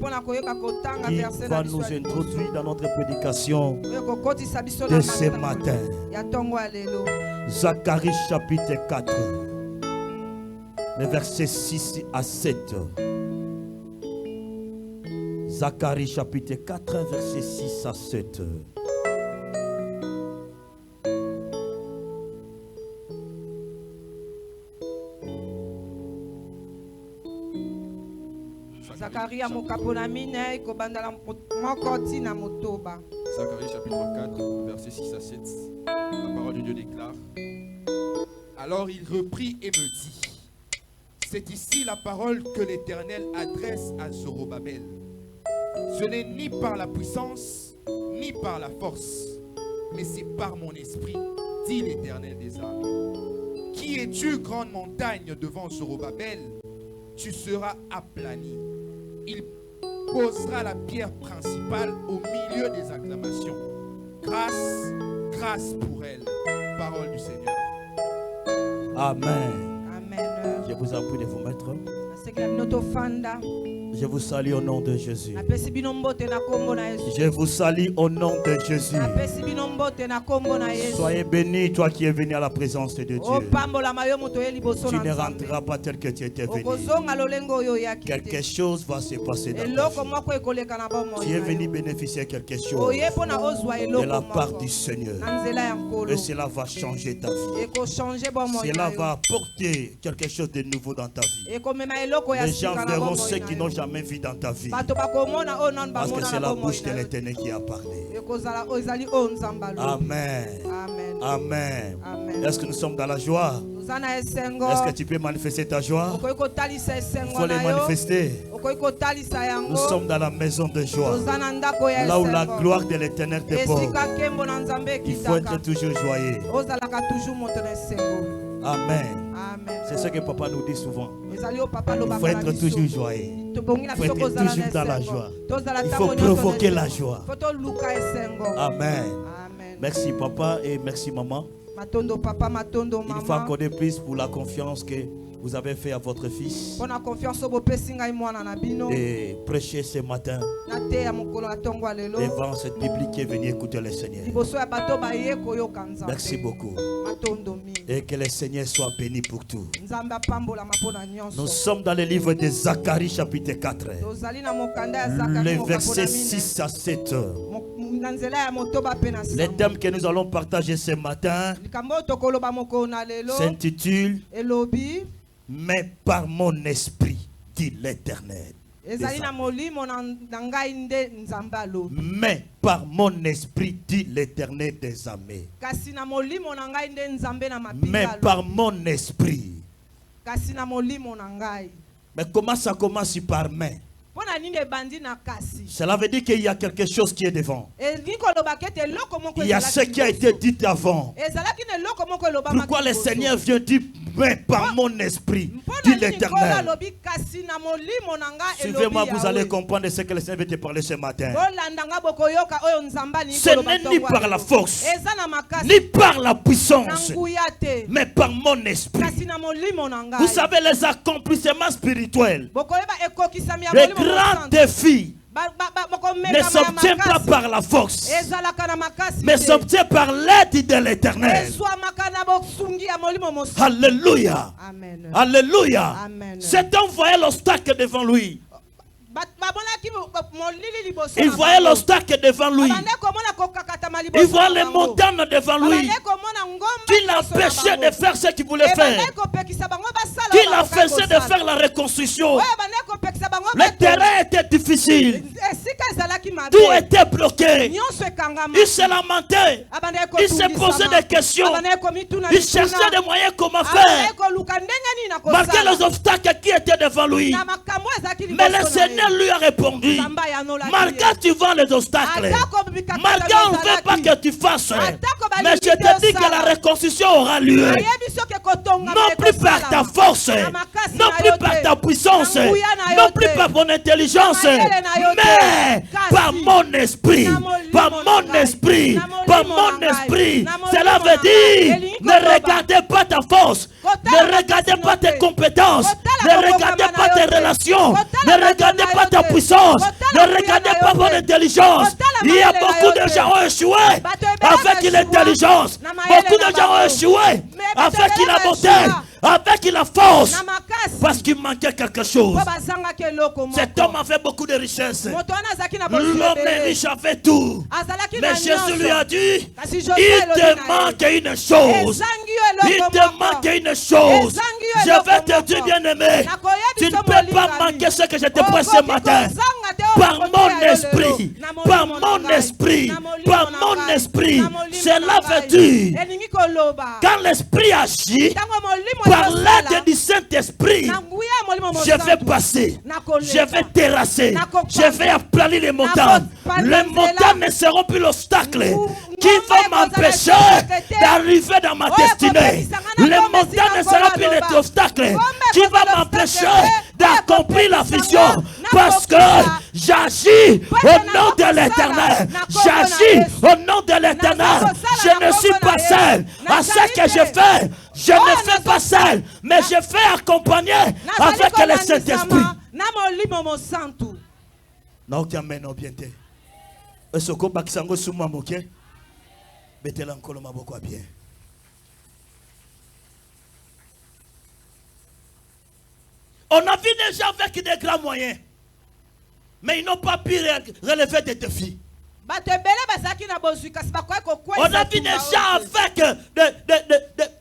qui va nous introduire dans notre prédication de ce matin. Zacharie chapitre 4, les versets 6 à 7. Zacharie chapitre 4, versets 6 à 7. Zacharie chapitre 4, versets 6 à 7. La parole de Dieu déclare: Alors il reprit et me dit: C'est ici la parole que l'Éternel adresse à Zorobabel. Ce n'est ni par la puissance, ni par la force, mais c'est par mon esprit, dit l'Éternel des armées. Qui es-tu, grande montagne, devant Zorobabel? Tu seras aplani. Il posera la pierre principale au milieu des acclamations. Grâce, grâce pour elle. Parole du Seigneur. Amen. Amen. Je vous en prie de vous mettre. Je vous salue au nom de Jésus. Je vous salue au nom de Jésus. Soyez béni, toi qui es venu à la présence de Dieu. Tu ne rentreras pas tel que tu étais venu. Quelque chose va se passer dans ta vie. Tu es venu bénéficier de quelque chose de la part du Seigneur. Et cela va changer ta vie. Cela va apporter quelque chose de nouveau dans ta vie. Les gens verront ceux qui n'ont jamais vu dans ta vie. Parce que c'est la bouche de l'Éternel qui a parlé. Amen. Amen. Est-ce que nous sommes dans la joie? Est-ce que tu peux manifester ta joie? Il faut les manifester. Nous sommes dans la maison de joie. Là où la gloire de l'Éternel déborde. Il faut être toujours joyeux. Amen. C'est ce que papa nous dit souvent. Il faut être toujours joyeux. Il faut être toujours dans la joie. Il faut provoquer la joie. Amen. Merci papa et merci maman. Une fois encore de plus pour la confiance que vous avez fait à votre fils et prêcher ce matin devant cette public qui est venu écouter le Seigneur. Merci beaucoup. Et que le Seigneur soit béni pour tout. Nous sommes dans le livre de Zacharie chapitre 4, les versets 6 à 7. Le thème que nous allons partager ce matin s'intitule « Mais par mon esprit, dit l'Éternel. » Mais par mon esprit, dit l'Éternel des armées. Mais par mon esprit. Mais comment ça commence par main? Cela veut dire qu'il y a quelque chose qui est devant. Il y a ce qui a été dit avant. Pourquoi le Seigneur vient dire mais par mon esprit, dit l'Éternel. Suivez-moi, vous allez comprendre ce que le Seigneur veut te parler ce matin. Ce n'est ni par la force, ni par la puissance, mais par mon esprit. Vous savez, les accomplissements spirituels, les grands défis ne s'obtient pas par la force, mais s'obtient par l'aide de l'Éternel. Alléluia. Alléluia. C'est un voyait l'obstacle devant lui. Il voyait l'obstacle devant lui. Il voyait les montagnes devant lui qui l'empêchait de faire ce qu'il voulait faire, qui l'empêchait de faire la reconstruction. Le terrain était difficile, tout était bloqué. Il se lamentait, il se posait des questions, il cherchait des moyens comment faire malgré les obstacles qui étaient devant lui. Mais le Seigneur lui a répondu, malgré tu vois les obstacles, malgré on ne veut pas que tu fasses, mais je te dis que la reconstruction aura lieu, non plus par ta force, non plus par ta puissance, non plus par ton intelligence, mais par mon esprit. Par mon esprit. Par mon esprit. Cela veut dire, ne regardez pas ta force. Ne regardez pas tes compétences. Ne regardez pas tes relations. Ne regardez pas ta puissance. Ne regardez pas votre intelligence. Il y a beaucoup de gens qui ont échoué avec l'intelligence. Beaucoup de gens ont échoué avec la beauté, avec la force, parce qu'il manquait quelque chose. Cet homme avait beaucoup de richesses. L'homme est riche, avait tout. Mais Jésus lui a dit, il te manque une chose. Il te manque une chose. Je vais te dire, bien-aimé, tu ne peux pas manquer ce que je te prête ce matin. Par mon esprit, par mon esprit, par mon esprit. Cela veut dire, quand l'esprit agit, par l'aide du Saint-Esprit, je vais passer, je vais terrasser, je vais aplanir les montagnes. Les montagnes ne seront plus l'obstacle qui va m'empêcher d'arriver dans ma destinée. Les montagnes ne seront plus l'obstacle qui va m'empêcher d'accomplir la vision. Parce que j'agis au nom de l'Éternel. J'agis au nom de l'Éternel. Je ne suis pas seul à ce que je fais. Je ne fais pas seul, mais je fais accompagner avec le Saint-Esprit. On a vu des gens avec des grands moyens, mais ils n'ont pas pu relever des défis. On a vu des gens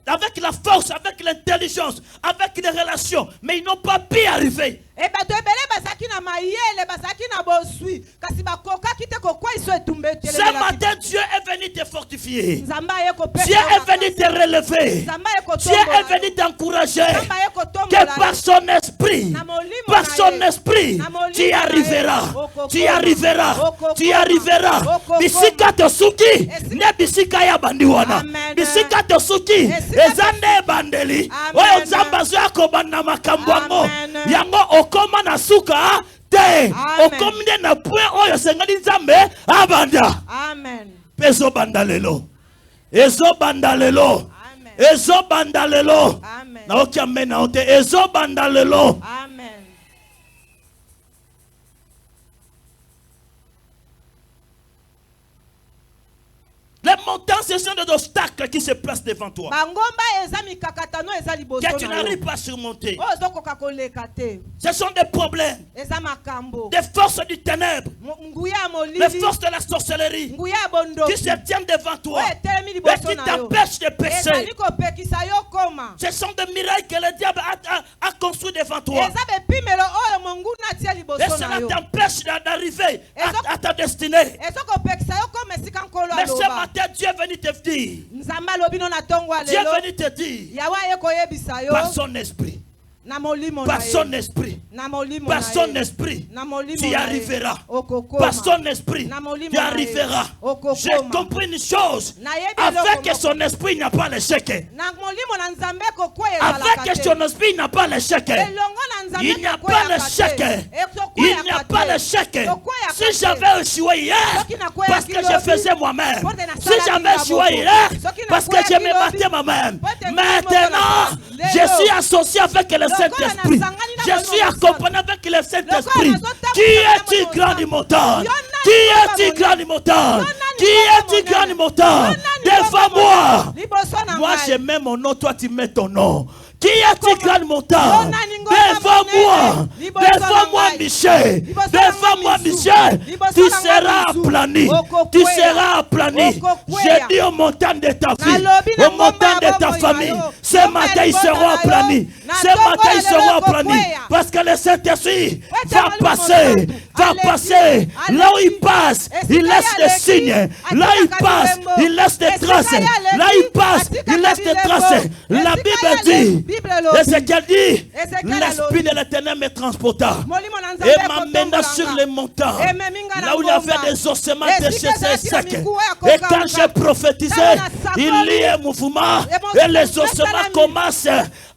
avec la force, avec l'intelligence, avec les relations, mais ils n'ont pas pu arriver. Ce matin, Dieu est venu te fortifier. Dieu est venu te relever. Dieu est venu t'encourager. Que par son esprit, tu y arriveras. Tu y arriveras. Tu y arriveras. Bisika tosuki, ne bisika ya bandiwana. Bisika tosuki, ezande bandeli. Oyo zambazo yako banda makambo. Yango okoma na suka te. Okomide na point oyo sengani nzambe abanda. Amen. Pezo bandalelo. Ezo bandalelo. Ezo bandalelo. Amen. Na oki amen na ote. Ezo bandalelo. Amen. Les montagnes, ce sont des obstacles qui se placent devant toi, que tu n'arrives pas à surmonter. Ce sont des problèmes, des forces du ténèbre, les forces de la sorcellerie qui se tiennent devant toi et qui t'empêchent de pécher. Ce sont des miracles que le diable a construits devant toi. Et cela t'empêche d'arriver à ta destinée. Mais ce matin, Dieu est venu te dire, Dieu est venu te dire, par son esprit, par son esprit, par son esprit, tu y arriveras. Par son esprit, tu y arriveras. J'ai compris une chose. Avec son esprit, il n'y a pas l'échec. Avec son esprit, il n'y a pas l'échec. Il n'y a pas l'échec. Il n'y a pas l'échec. Si j'avais échoué hier, parce que je faisais moi-même. Si j'avais échoué hier, parce que je me battais moi-même. Maintenant, je suis associé avec le Saint-Esprit. Je suis accompagné avec le Saint-Esprit. Qui est-il grand du montagne? Qui est-il grand du montagne? Qui est-il grand du montagne? Devant moi. Moi, je mets mon nom, toi, tu mets ton nom. Qui est-il grand montagne? Devant moi. Devant moi, Michel. Devant moi, Michel. Tu seras aplani. Tu seras aplani. J'ai dit aux montagnes de ta vie, aux montagnes de ta famille, ce matin, ils seront aplanis. Ce matin, ils seront aplanis. Parce que le Saint-Esprit va passer. Va passer. Là où il passe, il laisse des signes. Là où il passe, il laisse des traces. Là où il passe, il laisse des traces. La Bible dit, Ézéchiel dit, l'Esprit de l'Éternel me transporta et m'amena sur les montagnes, là où il y avait des ossements déchets secs. Et quand j'ai prophétisé, il y a un mouvement et les ossements commencent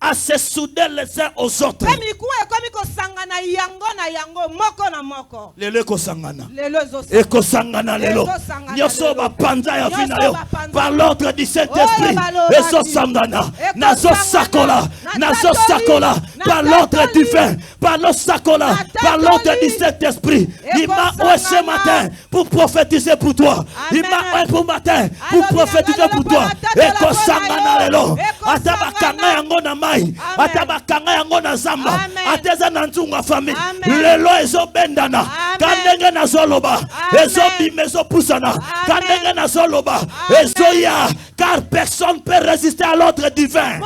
à se souder les uns aux autres. Lelo kosangana. Et kosangana lelo. Nyoso ba panza ya vina yo. Par l'ordre du Saint-Esprit. Et so sangana. Nazo sakola. Nazo sakola. Par l'ordre divin. Par l'ordre sakola. Par l'ordre du Saint-Esprit. Il m'a oué ce matin pour prophétiser pour toi. Il m'a oué pour matin pour prophétiser pour toi. Et kosangana lelo. Ataba kanga yango na mai. Ataba kanga yango na zamba. Ateza na nzunga famille. Lelo ezo bendana. Kandenge na zoloba. Ezo bimezo pusana. Kandenge na zoloba. Ezo ya. Car personne ne peut résister à l'ordre divin.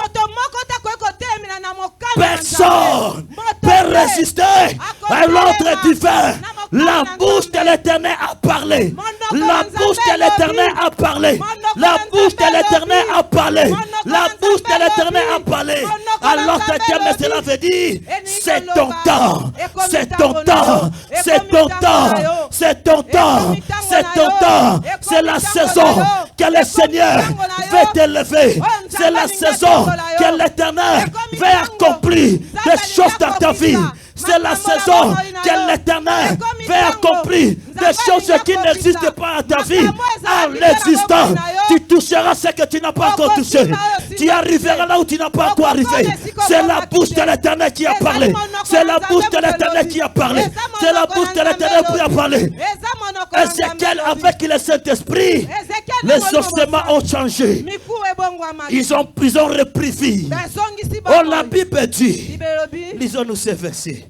Personne ne peut résister à l'ordre divin. La bouche de l'Éternel a parlé. La bouche de l'Éternel a parlé. La bouche de l'Éternel a parlé. La bouche de l'Éternel a parlé. Alors l'Éternel, cela veut dire, c'est ton temps. C'est ton temps. C'est ton temps. C'est ton temps. C'est ton temps. C'est la saison que le Seigneur veut t'élever. C'est la saison que l'Éternel veut accomplir des choses dans ta vie. C'est la saison que l'Éternel veut accomplir des choses qui n'existent pas dans ta vie. En l'existant, tu toucheras ce que tu n'as pas encore touché. Tu arriveras là où tu n'as pas encore arrivé. C'est la bouche de l'Éternel qui a parlé. C'est la bouche de l'Éternel qui a parlé. C'est la bouche de l'Éternel qui a parlé. Ézéchiel, avec le Saint-Esprit, les ossements ont changé. Ils ont repris vie. Oh, la Bible dit, lisons-nous ces versets.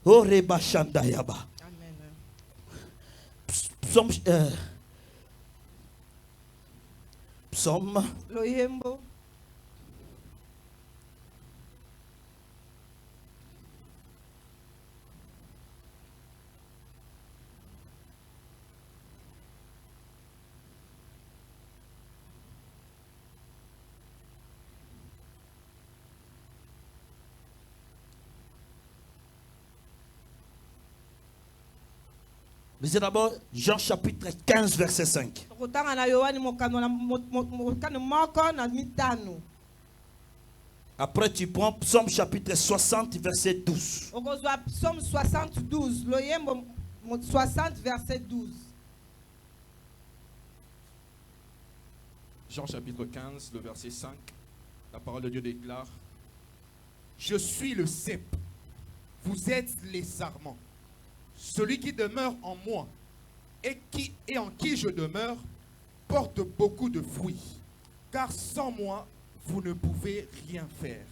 Oh, Reba Shandayaba. Psaume. Lisez d'abord Jean chapitre 15 verset 5. Après tu prends Psaume chapitre 60 verset 12. Psaume 72, 60 verset 12. Jean chapitre 15, le verset 5. La parole de Dieu déclare: Je suis le cep, vous êtes les sarments. Celui qui demeure en moi et en qui je demeure porte beaucoup de fruits, car sans moi, vous ne pouvez rien faire.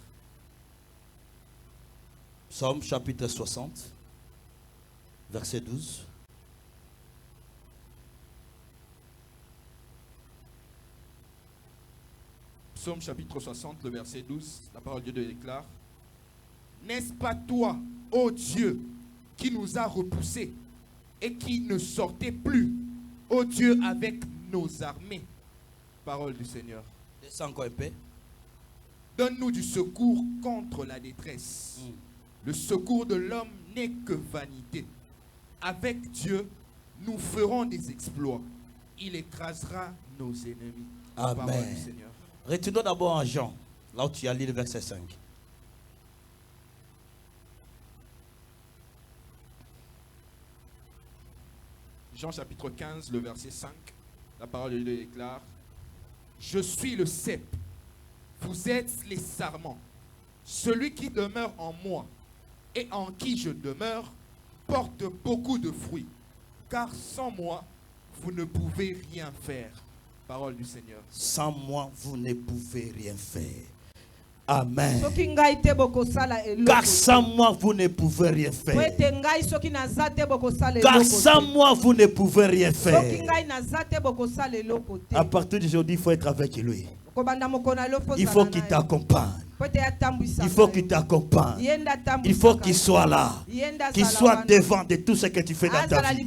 Psaume chapitre 60, verset 12. Psaume chapitre 60, le verset 12, la parole de Dieu déclare: N'est-ce pas toi, ô Dieu, qui nous a repoussés et qui ne sortait plus, ô Dieu, avec nos armées? Parole du Seigneur. Descends encore un peu. Donne-nous du secours contre la détresse. Le secours de l'homme n'est que vanité. Avec Dieu, nous ferons des exploits. Il écrasera nos ennemis. Amen. Parole du Seigneur. Retournons d'abord en Jean, là où tu as lu le verset 5. Jean chapitre 15, le verset 5, la parole de Dieu déclare: Je suis le cep, vous êtes les sarments. Celui qui demeure en moi et en qui je demeure porte beaucoup de fruits, car sans moi, vous ne pouvez rien faire. Parole du Seigneur. Sans moi, vous ne pouvez rien faire. Amen. Car sans moi, vous ne pouvez rien faire. Car sans moi, vous ne pouvez rien faire. À partir d'aujourd'hui, il faut être avec lui. Il faut qu'il t'accompagne. Il faut qu'il t'accompagne. Il faut qu'il soit là. Qu'il soit devant de tout ce que tu fais dans ta vie.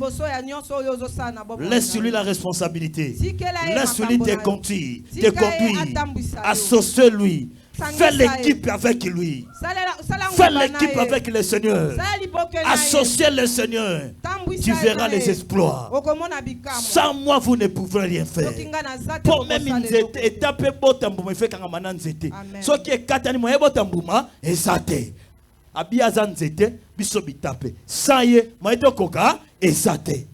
Laisse-lui la responsabilité. Laisse-lui te conduire. Associe-lui. Fais l'équipe avec lui. Fais l'équipe avec le Seigneur. Associez le Seigneur. Tu verras les exploits. Sans moi, vous ne pouvez rien faire. Pour même une étape, ce qui est katani moye botambouma ezate. Abiazan zete biso bitape. Saye moyeto koka ezate.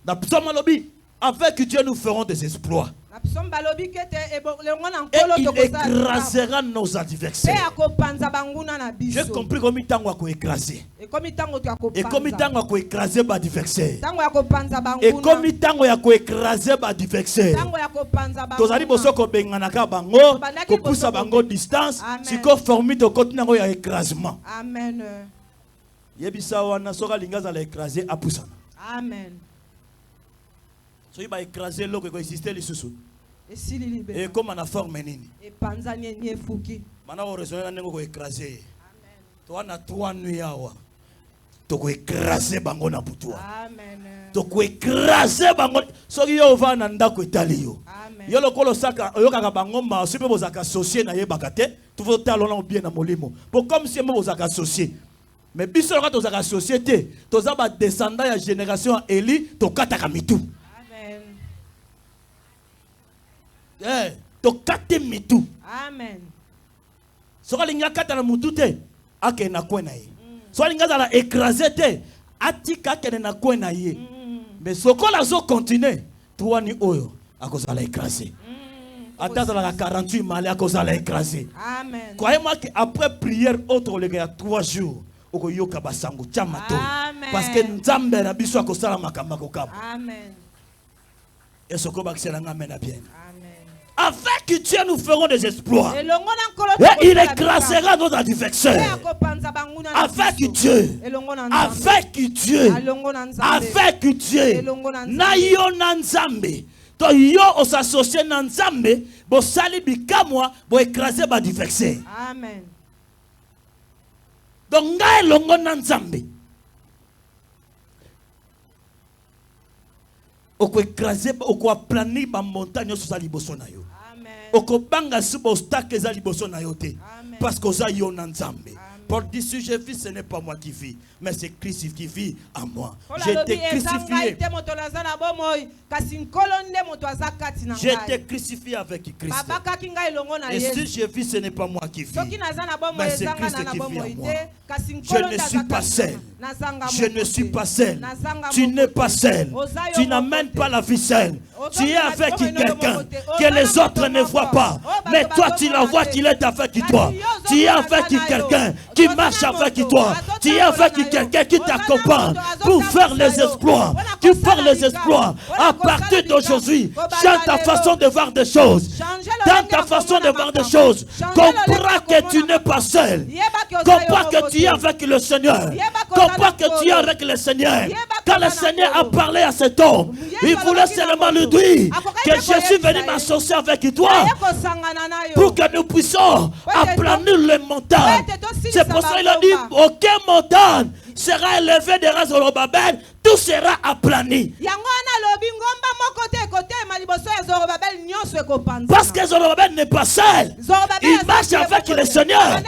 Na psoma lobi avec Dieu nous ferons des exploits. Et il écrasera nos adversaires. J'ai compris comme il t'a écrasé. Et comme il t'a écrasé les adversaires. Et comme il t'a écrasé les adversaires. Tous allez bosser comme benganaka bango, ko poussa bango distance, si ko formi to continue ngo ya écrasement. Amen. Yebisa wana soka lingaza la écraser a poussa. Amen. So il va écraser l'eau qui existait les sous. Et comme on a formé nini. Et panzanie ni fuki. Mana o raisonner na ngo écraser. Amen. To na 3 nuits yawa. To ko écraser bango na butua. Amen. To ko écraser bango. So yo va na ndako etali yo. Amen. Yo lokolo saka yo kaka bango ma sipe bozaka associé na yebaka te. Tu veux talona bien na molimo. Pour comme si mo bozaka associé. Mais biso quand tozaka société, toza ba descendant ya génération Eli, to kataka mitu. Eh, to kate mitu. Amen. Soka linga kata na mutu te, ake na kwena ye. Soka linga za la écraser te, atika kene na kwena ye. Mais sokola zo continuer, toi ni oyo, akoza la écraser. Attends la 48 malé akoza la écraser. Amen. Croyez-moi qu'après prière autre le gars 3 jours, okoyoka basango chamato. Parce que nzambe na biso akosala makamba kokaba. Amen. Et ce qu'on va bien. Avec Dieu, nous ferons des exploits. Et il écrasera nos adversaires. Avec Dieu. Avec Dieu. Avec Dieu. Na yo na nzambe. To yo osasocié na nzambe. Bo sali bikamwa. Bo écraser ba adversaire. Amen. Donc nga elongo na nzambe. Oko écraser, oko aplani ba montagne sur sa liboso na yo. Oko banga subo obstacle za liboso na yo te. Parce que za yo na nzambe. Pour dire si je vis, ce n'est pas moi qui vis, mais c'est Christ qui vit en moi. J'ai été crucifié. J'ai été crucifié avec Christ. Et si je vis, ce n'est pas moi qui vis, mais c'est Christ qui vit en moi. Je ne suis pas seul. Je ne suis pas seul. Tu n'es pas seul. Tu n'amènes pas la vie seule. Tu es avec quelqu'un que les autres ne voient pas. Mais toi, tu la vois qu'il est avec toi. Tu es avec quelqu'un qui marche avec toi. Tu es avec quelqu'un qui t'accompagne pour faire les exploits. Tu fais les exploits. À partir d'aujourd'hui, change ta façon de voir des choses. Dans ta façon de voir des choses, comprends que tu n'es pas seul. Comprends que tu es avec le Seigneur. Comprends que tu es avec le Seigneur. Quand le Seigneur a parlé à cet homme, il voulait seulement lui dire que je suis venu m'associer avec toi pour que nous puissions aplanir les montagnes. C'est pour ça qu'il a dit aucune montagne sera élevée derrière Zorobabel, tout sera aplani. Parce que Zorobabel n'est pas seul. Il marche avec le Seigneur.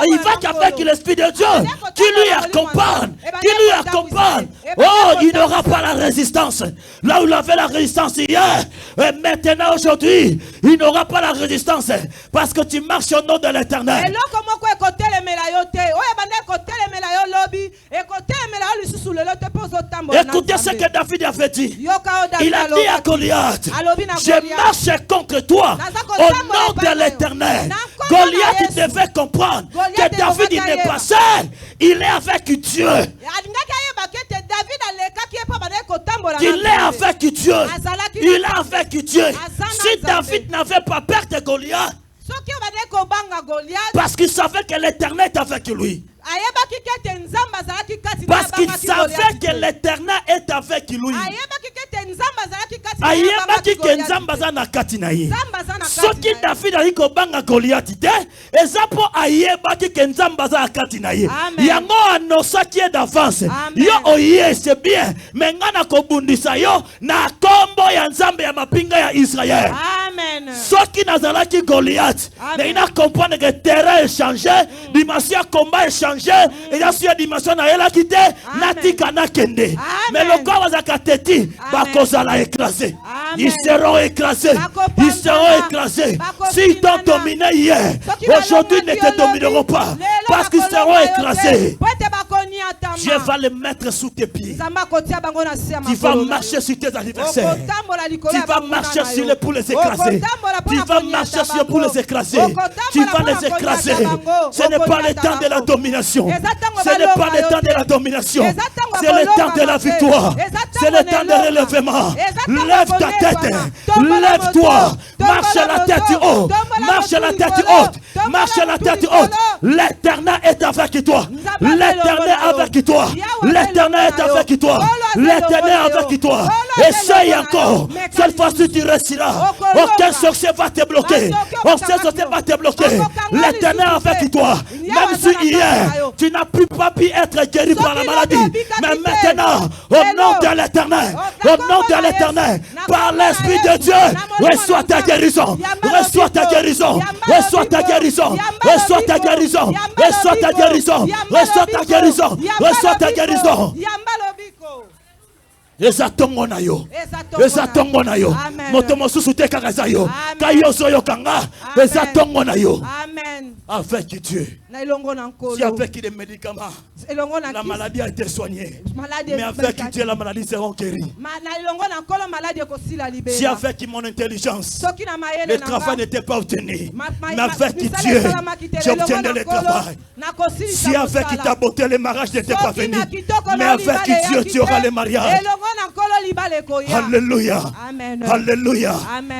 Il va avec l'Esprit de Dieu qui lui accompagne. Qui lui accompagne. Oh, il n'aura pas la résistance. Là où il avait la résistance hier, et maintenant aujourd'hui, il n'aura pas la résistance. Parce que tu marches au nom de l'Éternel. Écoutez ce que David avait dit. Il a dit à Goliath, je marche contre toi au nom de l'Éternel. Goliath, il devait comprendre que David, il n'est pas seul. Il est avec Dieu. Il est avec Dieu. Il est avec Dieu. Si David n'avait pas peur de Goliath, parce qu'il savait que l'Éternel est avec lui. Parce qu'il savait que l'Éternel est avec lui. Ayebaki ke nzamba za na kati na ye. Soki David ali ko banga Goliath te, ezapo ayebaki ke nzamba za na kati na ye. Yango anosaki d'avance. Yo oye c'est bien, mais ngana ko bundisa yo na kombo ya nzambe ya mapinga ya Israël. Amen. Ce qui n'a qui Goliath, il a compris que le terrain est changé, dimension combat est changé, et il y a une dimension na yela quitté, natika na kende. Mais le corps va kateti, ba kozala écrasé. Ils seront écrasés. Ils seront écrasés. S'ils t'ont dominé hier, aujourd'hui ne te domineront pas. Parce qu'ils seront écrasés. Dieu va les mettre sous tes pieds. Tu vas marcher sur tes adversaires. Tu vas marcher sur les pour les écraser. Tu vas marcher sur eux pour les écraser. Tu vas les écraser. Ce n'est pas le temps de la domination. Ce n'est pas le temps de la domination. C'est le temps de la victoire. C'est le temps de relèvement. Lève ta tête. Lève-toi. Marche à la tête haute. Marche à la tête haute. Marche à la tête haute. L'Éternel est avec toi. L'Éternel est avec toi. L'Éternel est avec toi. L'Éternel est avec toi. Essaye encore. Cette fois-ci tu réussiras. Aucun sorcier va te bloquer. Aucun sorcier va te bloquer. L'Éternel est avec toi. Même si hier tu n'as plus pas pu être guéri par la maladie. Mais maintenant, au nom de l'Éternel, au nom de l'Éternel, par l'Esprit de Dieu, reçois ta guérison. Reçois ta guérison. Reçois ta guérison. Reçois ta guérison. Reçois ta guérison. Reçois ta guérison. Reçois ta guérison. Ezatongo na yo. Ezatongo na yo. Moto mosusu te kakaza yo. Kayo soyo kanga. Ezatongo na yo. Amen. Avec Dieu. Si avec des médicaments, la maladie a été soignée. Mais avec Dieu, la maladie sera guérie. Si avec mon intelligence, le travail n'était pas obtenu. Mais avec Dieu, j'obtiendrai le travail. Si avec ta beauté, le mariage n'était pas venu. Mais avec Dieu, tu auras le mariage. Alléluia. Alléluia.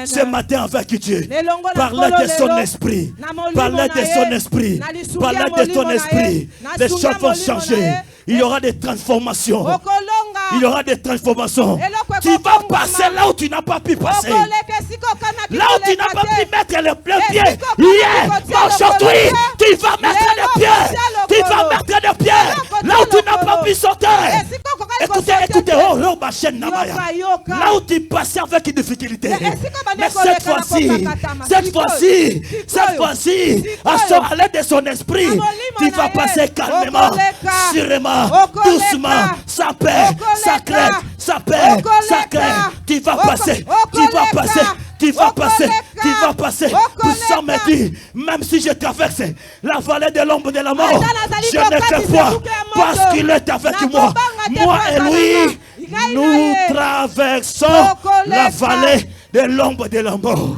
Ce matin avec Dieu, parlez de son esprit. Parlez de son esprit. Parlez de ton esprit. Les choses vont changer. Il y aura des transformations. Il y aura des transformations. Tu vas passer là où tu n'as pas pu passer. Là où tu n'as pas pu mettre le pied. Hier, aujourd'hui, tu vas mettre le pied. Tu vas mettre le pied. Là où tu n'as pas pu sauter. Écoutez, écoutez, oh, ma chaîne Namaya. Là où tu passais avec une difficulté. Mais cette fois-ci, à l'aide de son esprit, tu vas passer calmement, sûrement, doucement, sa paix, sa crainte, sa paix, sa crainte. Tu vas passer, tu vas passer, tu vas passer, tu vas passer. Puissant me dit, même si je traverse la vallée de l'ombre de la mort, je ne fais pas parce qu'il est avec moi. Moi et lui, nous traversons la vallée de l'ombre de la mort.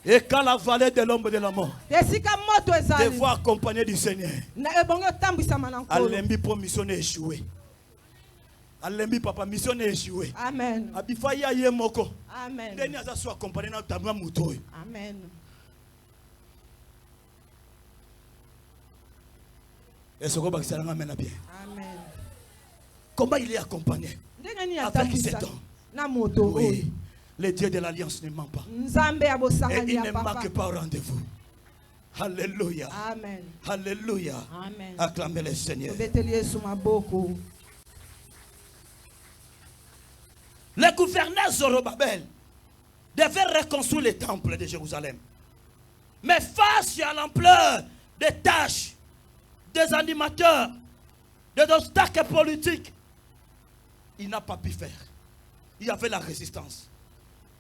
Et quand la vallée de l'ombre de la mort, de voir accompagné du Seigneur, Alembi pour mission échouée. Alembi papa mission échouée. Amen. Abifaya yemoko. Amen. Deni aza soit accompagné na tamra mutoy. Amen. Est-ce que vous savez bien? Amen. Comment il est accompagné? Avec cet homme. Oui. Le Dieu de l'Alliance ne ment pas. Et il ne manque pas au rendez-vous. Alléluia. Amen. Alléluia. Amen. Acclamez le Seigneur. Le gouverneur Zorobabel devait reconstruire le temple de Jérusalem. Mais face à l'ampleur des tâches, des animateurs, des obstacles politiques, il n'a pas pu faire. Il y avait la résistance.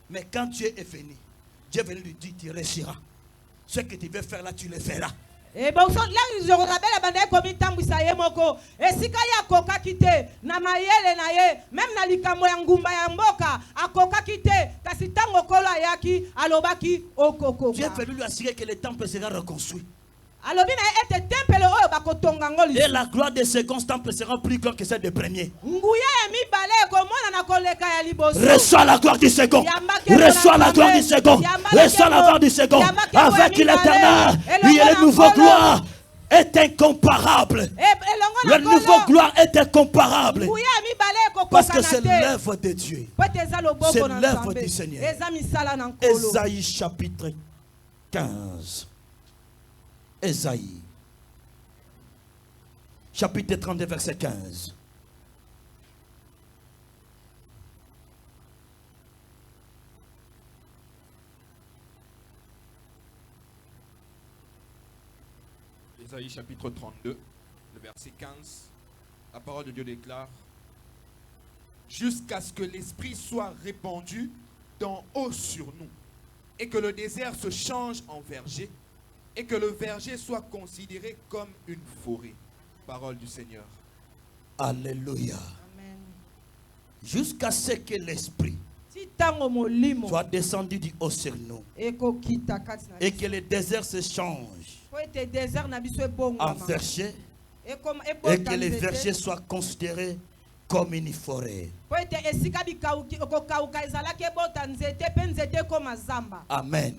Mais quand Dieu est venu, Dieu est venu lui dire, tu réussiras. Ce que tu veux faire là, tu le feras. Et bon, là, ils auront la belle comme tambusa yemoko. Et si kaya koka kite, na mayele na ye, même na likamo ya ngumba ya mboka, akoka kite, kasi tango kolo ayaki, alobaki okoko. Dieu est venu lui assurer que le temple sera reconstruit. Et la gloire des seconds temples sera plus grande que celle des premiers. Reçois la gloire du second. Reçois la gloire du second. Reçois la gloire du second. Avec l'Éternel, il y a le nouveau gloire est incomparable. Le nouveau gloire est incomparable. Parce que c'est l'œuvre de Dieu. C'est l'œuvre du Seigneur. Ésaïe chapitre 15. Ésaïe, chapitre 32, verset 15. Isaïe chapitre 32, le verset 15. La parole de Dieu déclare: jusqu'à ce que l'Esprit soit répandu d'en haut sur nous, et que le désert se change en verger, et que le verger soit considéré comme une forêt. Parole du Seigneur. Alléluia. Amen. Jusqu'à ce que l'Esprit soit descendu du haut sur nous, et que le désert se change en verger, et que les vergers soient considérés comme une forêt. Amen.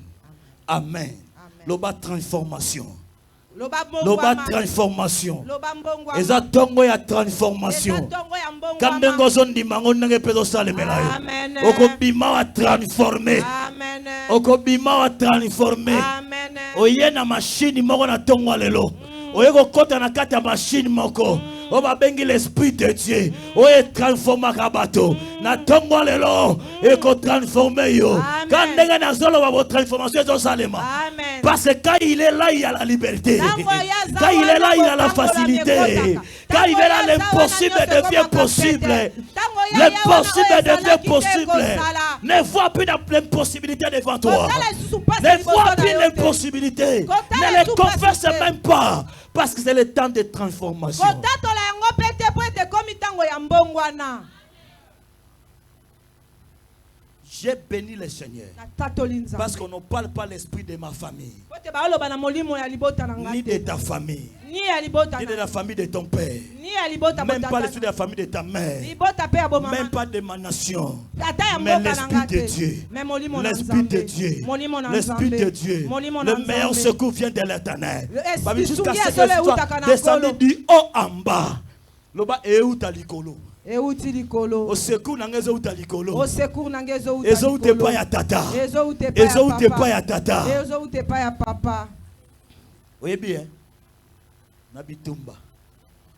Amen. Loba transformation. Loba transformation. Eza tongo ya transformation. Kambengo zondi mango nenge pedo sale melayo. Oko bima wa transformer. Oko bima wa transformer. Oye na machine moko na tongo lelo. Oye ko kota na kata machine moko. Oba bengi l'esprit de Dieu. Oye transforma kabato. Na tongo lelo. Eko transformer yo. Quand nenge na zolo wa transformation zo salema. Parce que quand il est là, il y a la liberté. Quand il est là, il y a la facilité. Quand il est là, l'impossible devient possible. L'impossible devient possible. Ne vois plus l'impossibilité devant toi. Ne vois plus l'impossibilité. Ne les confesse même pas. Parce que c'est le temps de transformation. J'ai béni le Seigneur. Parce qu'on ne parle pas l'esprit de ma famille. Ni de ta famille. Ni de la famille de ton père. Même pas l'esprit de la famille de ta mère. Même pas de ma nation. Mais l'esprit de Dieu. L'esprit de Dieu. L'esprit de Dieu. Le meilleur secours vient de l'Éternel. Jusqu'à ce que soit descendu du haut en bas. Loba euta likolo. Au secours nangezo uta likolo. Au secours nangezo uta likolo. Ezo ute pa ya tata. Ezo ute pa ya tata. Ezo ute pa ya papa. Oye bien. Na bitumba.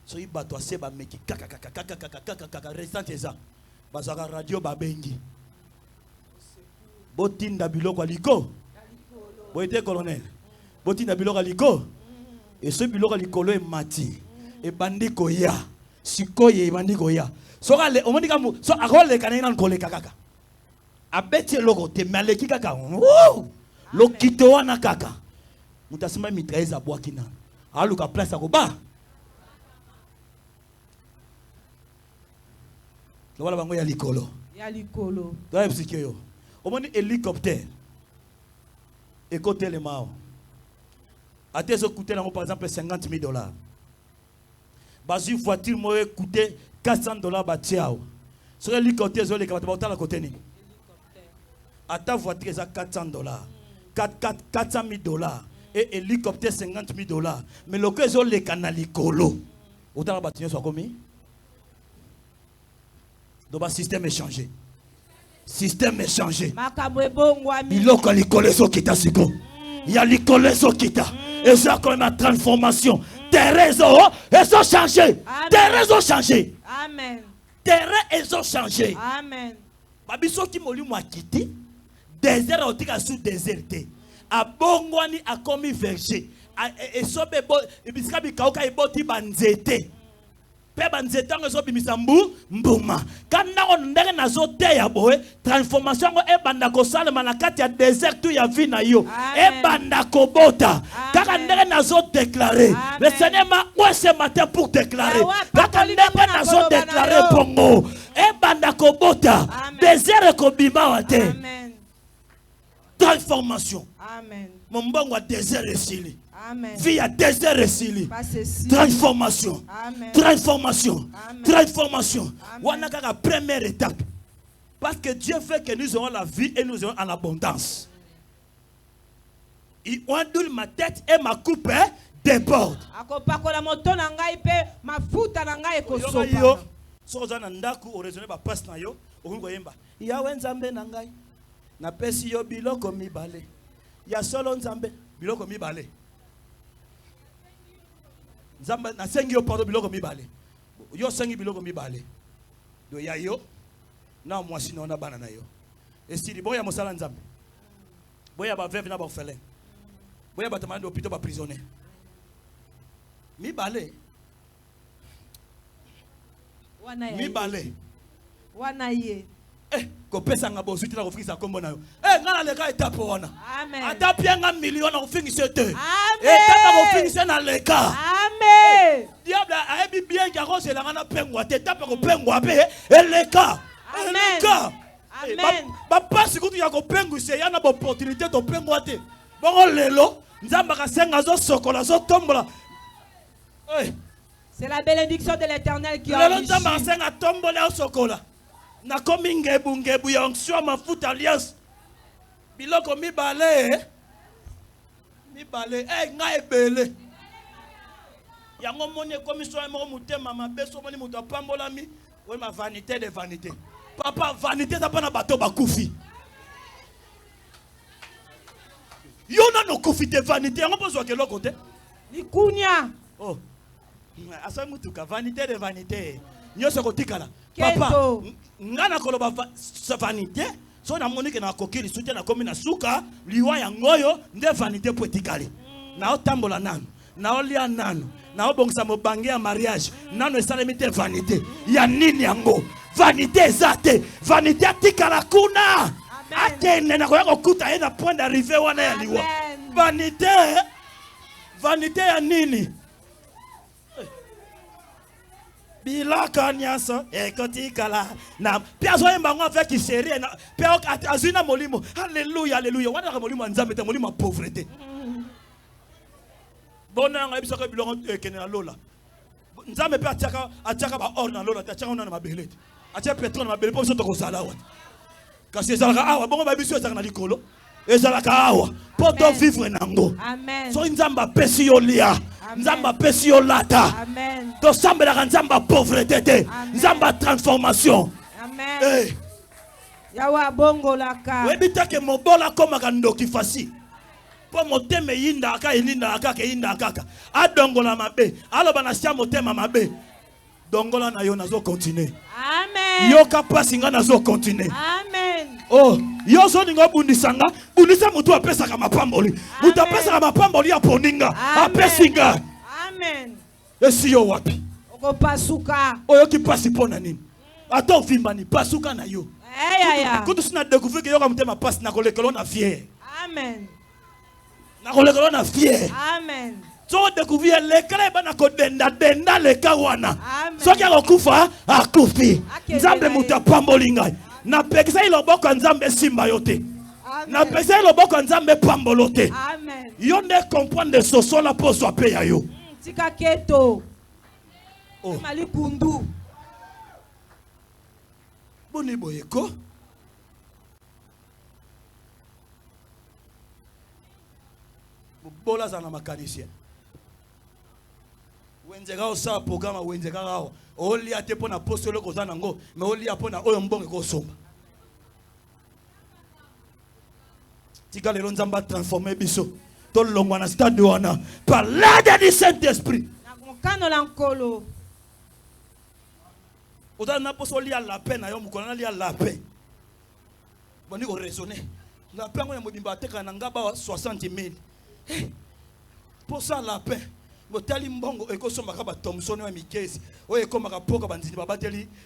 So yi bato aseba meki kaka kaka kaka kaka kaka kaka restant eza. Bazaka radio babengi. Botinda biloko aliko. Boite colonel. Botinda biloko aliko. Et ce biloko alikolo e mati. E bandiko ya. Sikoye bandiko ya. So ale omondika mu so akole kanena nkole kaka. Abeti loko te maleki kaka. Lokito wana kaka. Mutasema mitraeza bwakina. Aluka place akoba. Lobala bango ya likolo. Ya likolo. Doya psikyo. Omoni hélicoptère. Écoutez les mao. A tes coûté par exemple $50,000. Basi voiture moi coûté $400 batiao. Sur l'hélicoptère zo le kabata la côté ni. À ta voiture ça $400. $400,000 et hélicoptère $50,000. Mais le que zo le canalicolo. Autant la bâtiment soit commis. Donc le système est changé. Système est changé. Biloko likoleso kita siko. Ya likoleso kita. Et ça comme la transformation. Tes réseaux, ils ont changé. Tes réseaux ont changé. Amen. Tes réseaux ont changé. Amen. Babiso ki moli mo akiti. Désert otika sous déserté. A bongwani a commis verger. Et sobe bo ibiska bi kauka iboti banzete. Pe banzete ngo so bimisa mbuma. Kana on ndenge nazo te ya boe transformation ngo e banda ko salema na kati ya désert tu ya vie na yo. E banda ko bota. Kaka ndenge nazo déclarer. Le Seigneur m'a ouvert ce matin pour déclarer. Kaka ndenge nazo déclarer pongo. E banda ko bota. Désert ko bima wate. Amen. Transformation. Amen. Mon bongo désert esili. Amen. Vie à désert esili. Transformation. Amen. Transformation. Amen. Transformation. Wana kaka première étape. Parce que Dieu fait que nous aurons la vie et nous aurons en abondance. Il ondule ma tête et ma coupe déborde. Akopakola moto na ngai pe mafuta na ngai ekosopa. Soza na ndaku oraisonner ba passe na yo, okungo yemba. Yawe nzambe na ngai. Na pesi yo biloko mibale. Ya solo nzambe biloko mibale. Nzambe na sengi yo pardon biloko mibale. Yo sengi biloko mibale. Do ya yo na mwasi na bana na yo. Esili boya mosala nzambe. Boya ba veuve na ba orphelin. Boya ba tamana do hôpital ba prisonnier. Mibale. Mibale. Wanaye. Kopesa nga bosuti na kofingisa kombo na yo. Ngana leka etape wana. Amen. Atapia nga million na kofingisa te. Amen. Etape kofingisa na leka. Amen. Diable ayebi bien ka ko selanga na pengwa te etape ko pengwa be eleka. Eleka. Amen. Ba pasi kutu ya ko pengwisa ya na opportunité to pengwa te. Bongo lelo nzamba ka senga zo sokola zo tombola. C'est la bénédiction de l'Éternel qui a enrichi. Nzamba ka senga tombola sokola. Na komi ngebu ya onction mafuta alliance biloko mibale nga ebele yango moni commission mo mutema mabeso moni muto pambolami we ma vanité de vanité papa vanité ta pana bato bakufi yona no kufi de vanité yango pozo keloko te likunya asa mutu ka vanité de vanité nyoso kotikala papa ngana koloba vanité so na monique na kokiri soutien na komi na suka liwa ya ngoyo nde vanité poetikali na otambola nanu na olia nanu na obongisa mobange ya mariage nanu esalemi te vanité ya nini yango vanité ezate vanité atikala kuna akende na koya kokuta ye na point d'arrivée wana ya liwa vanité ya nini bilaka nyasa ekotikala na piazo yembango avec chérie na peo azina molimo alléluia wana ka molimo nzambe te molimo pauvreté bona nga bisaka bilongo ekene na lola nzambe pe atiaka ba or na lola atiaka na mabelete atiaka pétrole na mabelete po biso to kozala wa kasi ezalaka awa bongo ba biso ezalaka na likolo ezalaka awa po to vivre nango so nzambe apesi yo lia nzamba pesi yo lata to sambela nzamba pauvreté te nzamba transformation amen yawa bongo laka webita ke mobola koma kandoki fasi po moteme yinda aka elinda aka ke yinda aka adongola mabe aloba na sia motema mabe dongola na yo nazo continuer amen yo kapasi nga nazo continuer amen yo so ningo bundisanga bundisa mutu apesa ka mapamboli mutu apesa ka mapamboli ya poninga apesinga amen esi yo wapi okopasuka oyo ki pasi pona nini ata ofimba ni pasuka na yo kutu sina découvrir que yo ka mutema pasi na kolekelo na fier amen na kolekelo na fier amen so découvrir lekele bana ko denda leka wana so kia kokufa akufi nzambe mutu apamboli ngai na pekisa iloboko nzambe simba yote na pekisa iloboko nzambe pambolo te yo ne comprendre soso la poso ape ya yo tika keto mali kundu boni boyeko bola za na makanisien wenzeka osa programme wenzeka rawa olia te pona poste le koza nango mais olia pona oyo mbonge ko somba tika lelo nzamba transformer biso to longwa na stade wana par l'aide du Saint-Esprit na mokano la nkolo oza na poso lia la peine na yo mukona lia la peine boni ko raisonner la peine ya mobimba teka na ngaba 60,000 pour ça la paix motali mbongo ekosomba ka ba Thomson wa mikesi o ekoma ka poka banzini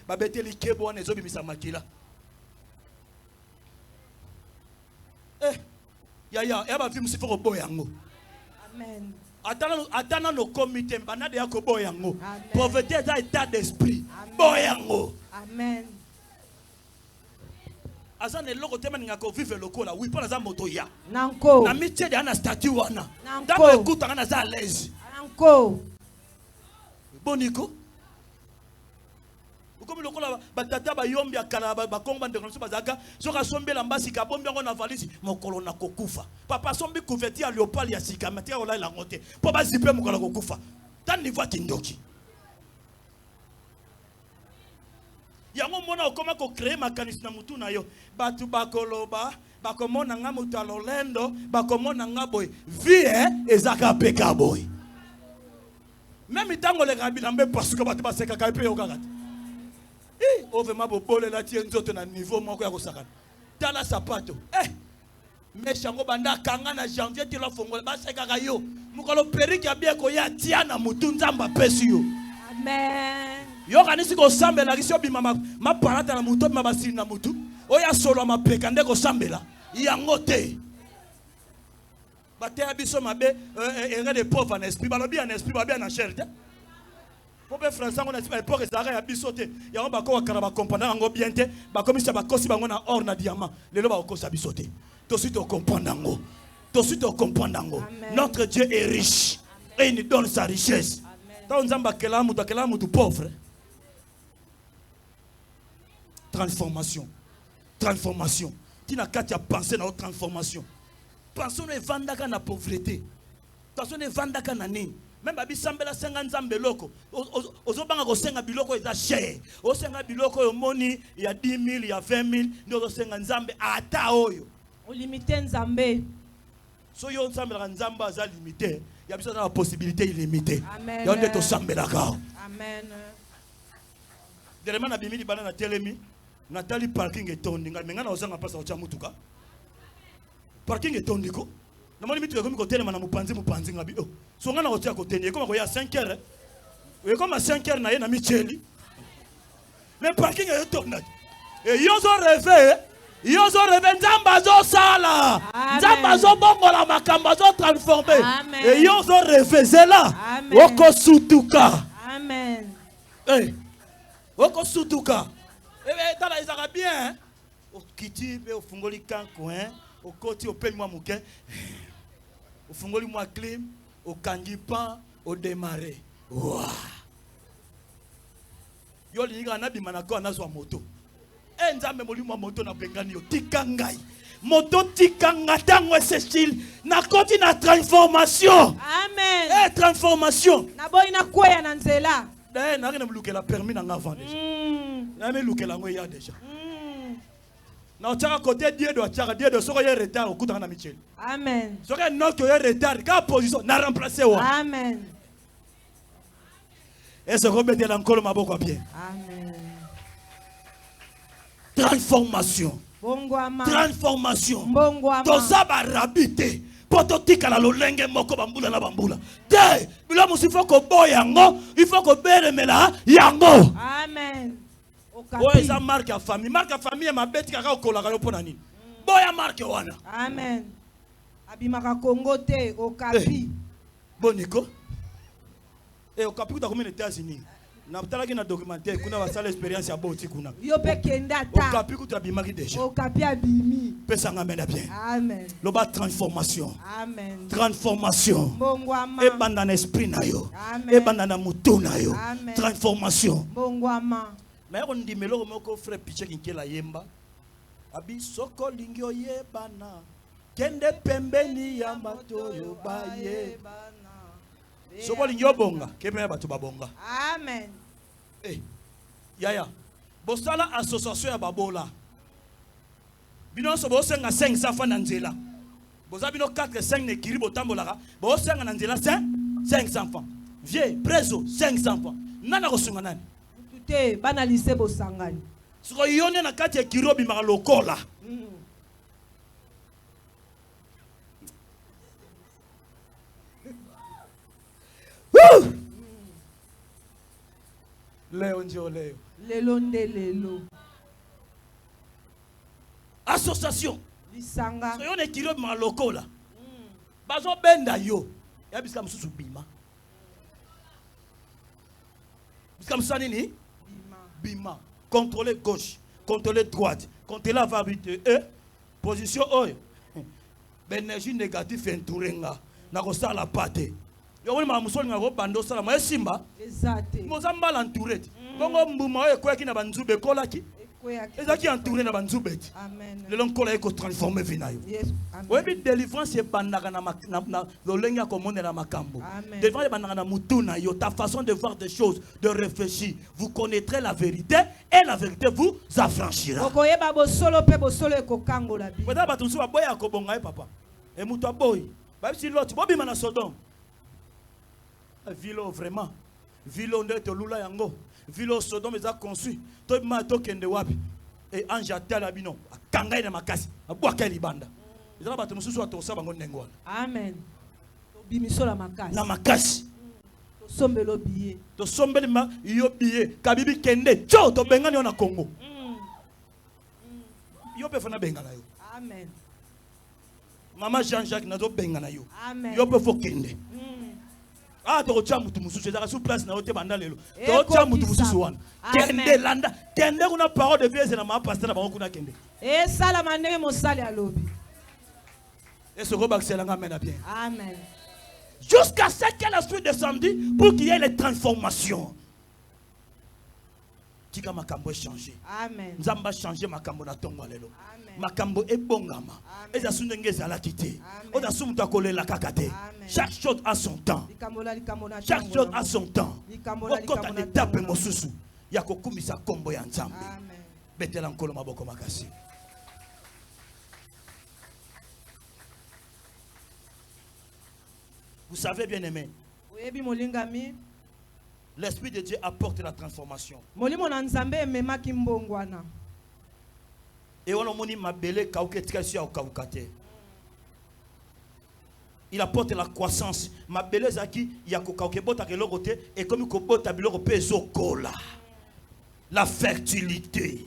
babeteli kebo wana ezobimisa makila ya ba vimu sifoko boyango amen atana no comité banade ya ko boyango pauvreté est état d'esprit boyango amen azane loko tema ninga ko vivre lokola oui pour za moto ya nanko na métier de ana statut wana ndako ekuta na za à l'aise nanko boniko ukomi lokola batata ba yombi akala ba kongo bande kono bazaka soka sombela mbasi ka bombi ngo na valise mokolo na kokufa papa sombi couverture ya léopard ya sika matia ola la ngote po ba zipe mokolo kokufa tan niveau kindoki yango mona okoma ko créer mécanisme na mutu na yo batu bakoloba bakomona nga mutu alolendo bakomona nga boy vie ezaka peka boy même tango le rabina mbe pasuka batu baseka ka pe yo kakata ovema bobole la tie nzoto na niveau moko ya kosakana tala sapato meshango banda kanga na janvier tila fongola baseka ka yo mukolo periki ya bien ko ya tiana mutu nzamba pesi yo. Amen. Yo kanisi ko sambela kisio bima ma parata na mutu ma basiri na mutu. Oya solo ma pekande ko sambela. Yango te. Bate abiso mabe erreur de pauvre en esprit, balobi en esprit, ba bien en chair. Pope français on a dit pour ezara ya biso te. Ya ba ko wakara ba comprendre ngo bien te, ba komisa ba kosi bango na or na diamant. Lelo ba ko sa biso te. To suite au comprendre ngo. To suite au comprendre ngo. Notre Dieu est riche et il nous donne sa richesse. Ta nzamba kelamu tu pauvre. Transformation. Transformation. Tu n'as qu'à penser dans la transformation. Pensons ne vandaka na pauvreté. Pensons ne vandaka na nini. Même babi sambela senga nzambe loko. Ozobanga ko senga biloko eza cher. O senga biloko yo moni ya 10 000, ya 20 000, ndo senga nzambe ata oyo. O limité nzambe. So yo nzambe la nzamba aza limité. Ya biso na possibilité illimitée. Amen. Ya ndeto sambela ka. Amen. Derema na bimili bana na telemi. Natali parking etondi menga na ozanga pasa ocha mutuka. Parking etondi ko. Na moni mitu ko telema na mupanzi ngabi. Oh. So nga na ocha ko teni ko ya 5 heures. We comme à 5 heures na ye na micheli. Mais parking etondi. Et yo zo rêvé nzamba zo sala. Nzamba zo bongola makamba zo transformer. Et yo zo rêvé zela. Oko sutuka. Amen. Eh. Oko sutuka. Eh tala izaka bien. O kiti be o fungoli kanko hein. O koti o peli mwa muke. O fungoli mwa clim, o kangi pan, o démarrer. Wow. Yo linga na bimana ko na zo moto. Eh nzambe molimo moto na bengani yo tikangai. Moto tikanga tango ese style na koti na transformation. Amen. Eh transformation. Na boy na kwea na nzela. D'ailleurs na rien me la permis na avant déjà. Na me luke la ngo ya déjà. Na otaka côté Dieu doit tchaka Dieu de soko ye retard okuta na Michel. Amen. Soko no que ye retard ka position na remplacer wa. Amen. Est-ce que remettre l'encolo maboko bien. Amen. Transformation. Bongwama. Transformation. Bongwama. Tozaba rabité. Poto tika la lolenge moko bambula na bambula. Te, bila musifo ko boyango, il faut ko beremela yango. Amen. Ouais, ça marque à famille. Marque à famille, ma bête qui a recollé à l'opponent. Boya marque wana. Amen. Abimaka Congo te, Okapi. Bon, Nico. Et Okapi, tu as combien d'États-Unis? Na talaki na documentaire, kuna basala expérience ya boti kuna. Yo pe kenda ta. Okapi, tu as bimaki déjà. Okapi abimi. Pesa ngamena bien. Amen. Loba transformation. Amen. Transformation. Bongwama. Et banda na esprit na yo. Amen. Et banda na mutu na yo. Amen. Transformation. Bongwama. Mais on dit melo moko frère piche kinkela yemba. Abi soko lingyo yebana. Kende pembeni ya bato yo baye. Soko lingyo bonga, kebe bato babonga. Amen. Eh. Yaya. Bosala association ya babola. Bino so bosenga 500 francs na nzela. Boza bino 4 5 ne kiri botambolaka. Bosenga na nzela 500 francs. Vieux, preso 500 francs. Nana kosunga nani? Te bana lycée bosangani. Soko yone na kati ya kirobi maka lokola. Leo ndio leo. Lelo nde lelo. Association. Lisanga. So yone kirobi maka lokola. Bazo benda yo. Ya bisika mususu bima. Bisika mususu nini? Bima. Contrôler gauche, contrôler droite, contrôler la variété. Et position oyo. L'énergie négative entourenga. Na ko sala pate. Yo woni ma musoli ngako bando sala ma simba. Exacte. Mozamba l'entouré. Bongo mbuma oyo kwaki na banzube kolaki. Ezaki entouré na banzube. Amen. Le long kola eko transformer vinayo. Yes. Amen. Oui, délivrance est bandaka na lolenga komone na makambo. Délivrance est bandaka na mutuna yo ta façon de voir des choses, de réfléchir. Vous connaîtrez la vérité et la vérité vous affranchira. Okoyeba bosolo pe bosolo ekokangola bi. Peut-être batunsu ba boya ko bonga papa. Et mutu boy. Ba si l'autre bobi mana Sodome. Vilo vraiment. Vilo ndeto lula yango. Vilo Sodome eza conçu. To ma to kende wapi. Et ange atala bino. Kangai na makasi. Abwaka libanda. Ezala bato mususu atosa bango ndengwana. Amen. bimisola makasi na makasi sombelo billet to sombeli ma yo billet kabibi kende tcho to bengani yo na Congo yo pe fana bengana yo amen Maman Jean-Jacques na to bengana yo amen yo pe fo kende ah to cha mutu mususu ezaka sous place na ote banda lelo to cha mutu mususu wana kende landa kende kuna parole de Dieu na ma pasteur na bango kuna kende et sala mandenge mosali alobi et ce roba excellent amen bien amen jusqu'à ce que l'esprit descendit pour qu'il y ait les transformations. Tika makambo changer. Amen. Nzamba changer makambo na tongo lelo. Amen. Makambo ebongama. Eza sundenge za lakite. Oda sumuta kolela kakate. Chaque chose a son temps. Chaque chose a son temps. Okota étape mosusu ya kokumisa kombo ya Nzambe. Amen. Betela nkolo maboko makasi. Vous savez bien aimé, l'Esprit de Dieu apporte la transformation. Et on a moni mabele kauketikasi au kaukate. Il apporte la croissance. Mabele zaki ya kokaukebota kelokote et comme kobota biloko pezo kola. La fertilité.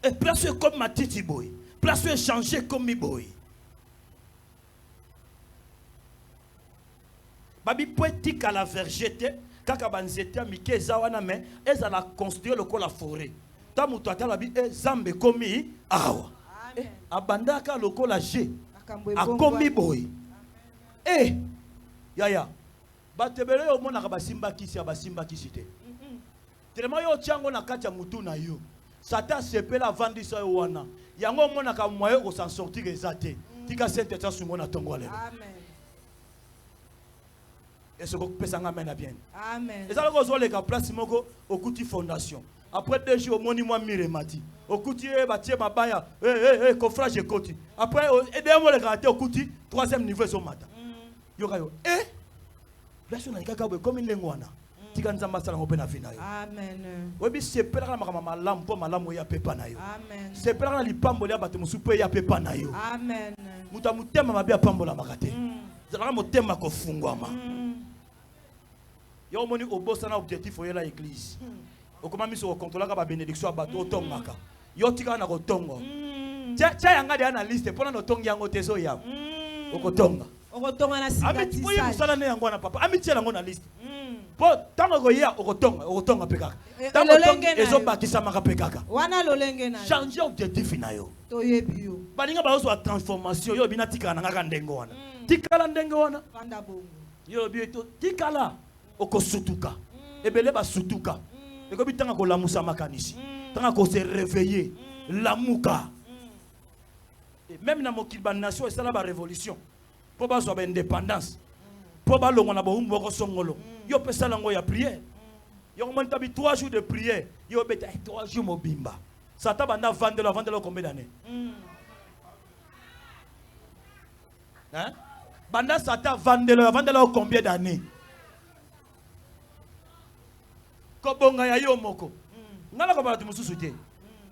Et place comme matiti boy. Place changer comme mi boy. Babi poétique à la vergete, kaka banzete mike zawana me ezala construire le la forêt. Tamuto atala bi zambe komi awa. Abandaka loko la G. Akomi boy. Yaya. Batebele yo mona ka basimba kisi te. Tellement yo tiango na kati ya mutu na yo. Satan sepela vandi sa yo wana. Yango mona ka moyo ko s'en sortir ezate. Tika sainte ta sumona tongo lelo. Amen. Et ce que vous amen bien. Amen. Et ça, vous avez la place au Kouti Fondation. Après 2 jours, au monument Miremati. Au Kouti, bâti ma baya. Confrage et Kouti. Après, aidez-moi les gars, au Kouti, 3e niveau ce matin. Yokayo. Là, je suis comme une lenguana. Tikanzamba salam open afina yo. Amen. Webi sepela na makama lampo malamu ya pepa na yo. Amen. Sepela na lipambo ya bato musupe ya pepa na yo. Amen. Muta mutema mabia pambola makate. Zalaka mutema ko fungwama. Yo moni obosa na objectif oyela église. Okoma miso contrôler ka bénédiction abato otongaka. Yo tika na kotongo. Tia yanga de analyste pona no tongi yango teso ya. Okotonga. Okotonga na sika. Ami boye musala ne yango na papa. Ami tia yango na liste. Po tango ko ya okotonga pekaka. Tango tonga ezo bakisa maka pekaka. Wana lolenge na. Changer objectif na yo. Toyebi yo. Baninga ba ozo transformation yo bina tika na ngaka ndengo wana. Tika la ndengo wana. Panda bongo. Yo bieto tika la. Oko sutuka ebele ba sutuka eko bitanga ko lamusa makanisi tanga ko se réveiller lamuka et même na mokili ba nation et ça la ba révolution po ba so ba indépendance po ba longo na bo mboko songolo yo pesa lango ya prière yo monta bi 3 jours de prière yo beta 3 jours mobimba ça ta banda vendre combien d'années hein banda ça ta vendre combien d'années kobonga ya yo moko ngala ko balatu mususu te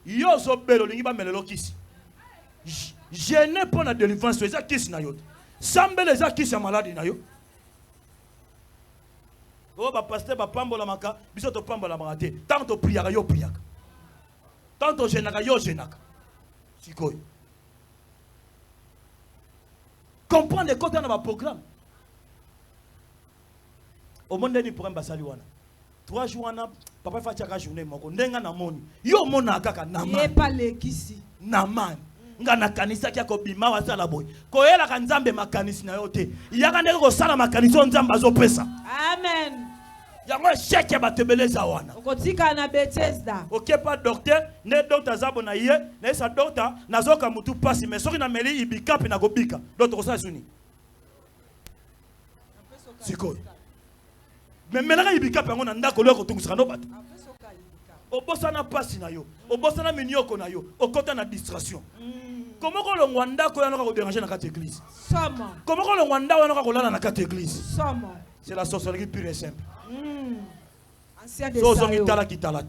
yo so belo lingi ba melelo kisi je n'ai pas la délivrance eza kisi na yo sambele eza kisi ya maladi na yo o ba pasteur ba pambola maka biso to pambola maka te tant to priaka yo priaka tant to jenaka yo jenaka sikoyo comprendre les côtés dans ba programme au monde ni pour un basali wana 3 jours wana papa fa tiaka journée moko ndenga na moni yo mona kaka nama ye pa lekisi namani ngana kanisa kia ko bima wa sala boy ko yela ka Nzambe makanisi na yo te yaka ndeko ko sala makanisi Nzambe azopesa amen yango cheke batebeleza wana okotika na Bethesda okepa docteur ne docteur zabo na ye na sa docteur nazoka mutu pasi mais soki na meli ibika pe na kobika docteur ko sa suni sikoy mais maintenant il bika pango na ndako loko tungusaka no bato obosana pasi na yo obosana minyoko na yo okota na distraction comment ko lo ngwanda ko yana ko déranger na kati église sama comment ko lo ngwanda wana ko lala na kati église sama c'est la sorcellerie pure et simple ancien de ça yo tala kitala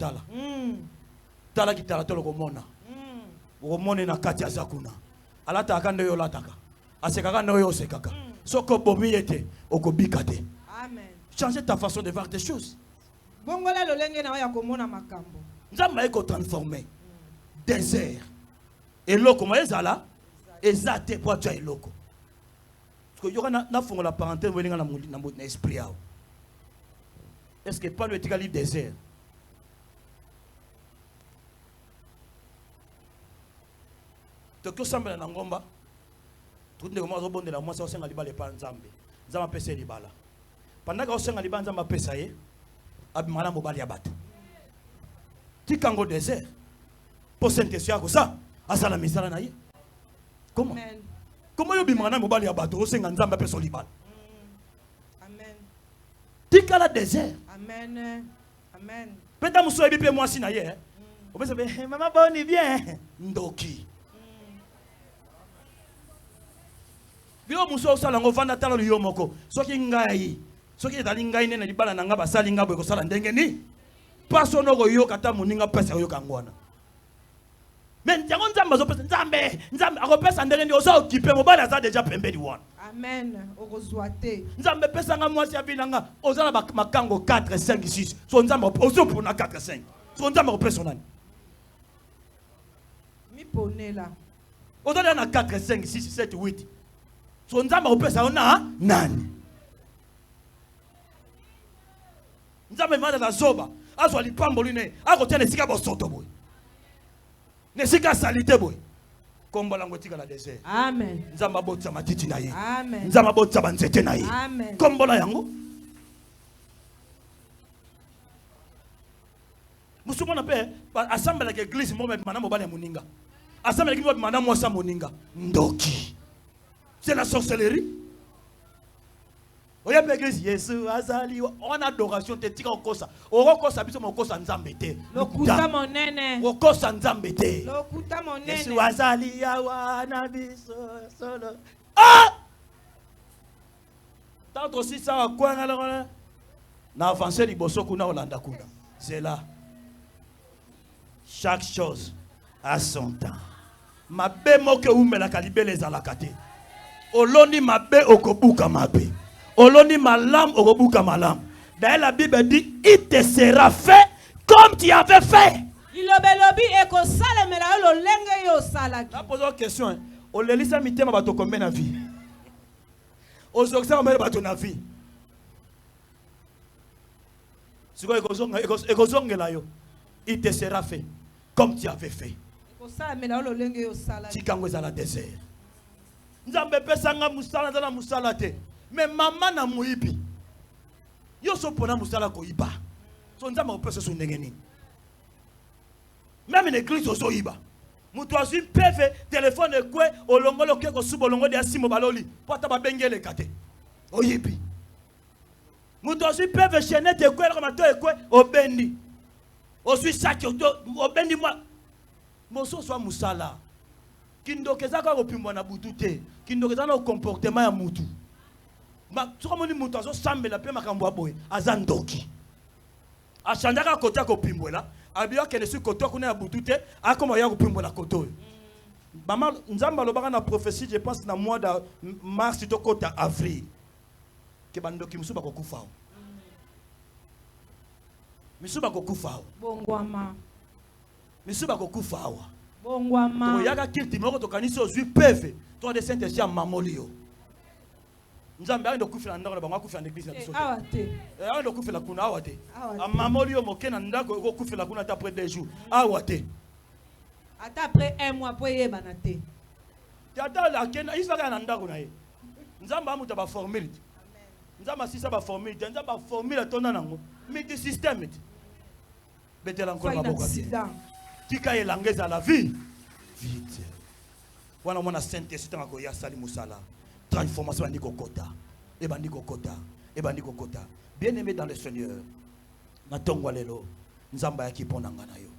tala kitala to ko mona ko mona na kati ya zakuna alata akande yo lataka asekaka na oyo osekaka. Soko bomi ete okobika te. Amen. Changer ta façon de voir des choses. Bongola lolenge na ya komona makambo. Nzamba eko transformer désert. Eloko mo ezala ezate po tja eloko. Parce que yoka na fongo la parenthèse welinga na esprit yao. Est-ce que pas le etikali désert? Tokyo sambela na ngomba. Tout ne comment rebonde la moi ça osenga libala pa nzambe. Nzamba pesa libala. Pendant que osenga libala nzamba pesa ye, abimala mobali ya bato. Tikango désert. Pour sentencia ko ça, asala misala na ye. Comment? Amen. Comment yo bimana mobali ya bato osenga nzamba pesa libala? Amen. Tikala désert. Amen. Amen. Peta muso ebi pe mwasi na ye. Obese be maman boni bien. Ndoki. Bio muso osala ngo vanda tala yo moko. Soki ngai. Soki etali ngai nene libala na nga basali ngabo ko sala ndenge ni. Paso no go yo kata muninga pesa yo kangwana. Men jango nzamba zo pesa nzambe akopesa ndenge ni osa okipe mobala za déjà pembe di wana. Amen. Okozwate. Nzambe pesa nga mwasi ya binanga ozala makango 4 5 6. So nzamba ozo pona 4 5. So nzamba opesa nani? Mi ponela. Ozala na 4 5 6 7 8. So nzamba opesa ona nani? Nzamba manda na zoba. Azwa lipambo line. Akotia nesika bosoto boy. Nesika salite boy. Kombola ngotika la désert. Amen. Nzamba botsa matiti na ye. Amen. Nzamba botsa banzete na ye. Amen. Kombola yango. Musumo na pe assemble la église mo mana mobali ya moninga. Assemble l'église mo mana mwasa moninga. Ndoki. C'est la sorcellerie. Oya l'église Yesu azali on adoration te tika okosa. Okosa biso mokosa nzambe te. Lokuta monene. Okosa nzambe te. Lokuta monene. Yesu azali ya wana biso solo. Ah! Tant aussi ça quoi ngala na avancer liboso kuna olanda kuna. C'est là. Chaque chose a son temps. Mabe moke umela kalibele zalakate. Oloni mabe okobuka mabe. Oloni malam okobuka malam. D'ailleurs la Bible dit il te sera fait comme tu avais fait. Ilobelobi eko sala mela lo lenge yo sala. La pose une question. Olelisa mitema bato combien na vie? Ozoksa mbele bato na vie. Siko ekozongela yo. Il te sera fait comme tu avais fait. Eko sala mela lo lenge yo sala. Tikango za la désert. Nzambe pesa nga musala na musala te. Mais maman na muibi. Yo so pona musala ko iba. So nzamba ko pesa so ndenge nini. Même une église ozo iba. Mutu azu PV téléphone ekwe olongolo ke ko subo longo de asimo baloli. Pota ba bengele kate. Oyibi. Mutu azu PV chaînette ekwe ko mato ekwe obendi. Osu saki obendi moi. Moso so musala. Kindokeza ka kopimwa na butu te. Kindokeza na comportement ya mutu. Ma tukamoni mutu azo sambela pe makambo aboye azandoki. Ashandaka kota ko pimbwela, abiyo kene su koto kuna ya butu te, akoma ya ko pimbwela koto. Mama nzamba lobaka na prophétie je pense na mois de mars to kota avril. Ke bandoki musuba ko kufa. Misuba ko kufa. Bongwama. Misuba ko kufa. Bongwama. To yaka kilti moko to kanisi ozwi peve, to de saint esprit mamolio. Nzambe ando kufila ndako na bango kufila na église na biso. Awate. Ando kufila kuna awate. Amamoli yo moke na ndako ko kufila kuna ta après 2 jours. Awate. Ata après 1 mois po yeba na te. Tata la kena isaka na ndako na ye. Nzambe amuta ba formule. Amen. Nzambe sisa ba formule, nzambe ba formule tona nango. Mais des systèmes. Betela encore na boka. Tika elangeza la vie. Vite. Wana mona Saint-Esprit ngako ya sali musala. Transformation bandiko kota. Bien-aimé dans le Seigneur. Na tongwa lelo nzamba ya kipona ngana yo.